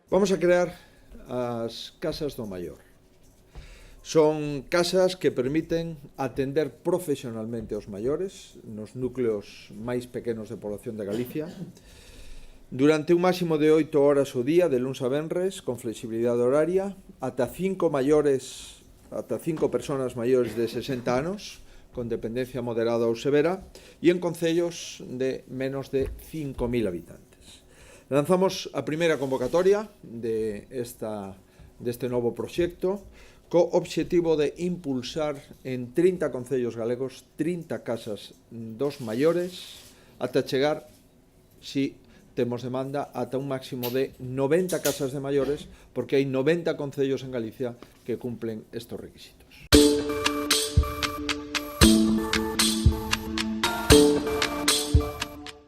Vamos a crear as casas do maior. Son casas que permiten atender profesionalmente aos maiores nos núcleos máis pequenos de población de Galicia durante un máximo de 8 horas ao día, de luns a venres, con flexibilidade horaria, ata 5 personas maiores de 60 anos, con dependencia moderada ou severa, e en concellos de menos de 5.000 habitantes. Lanzamos a primeira convocatoria deste novo proxecto co obxectivo de impulsar en 30 concellos galegos 30 casas dos maiores ata chegar, si temos demanda, ata un máximo de 90 casas de maiores, porque hai 90 concellos en Galicia que cumplen estes requisitos.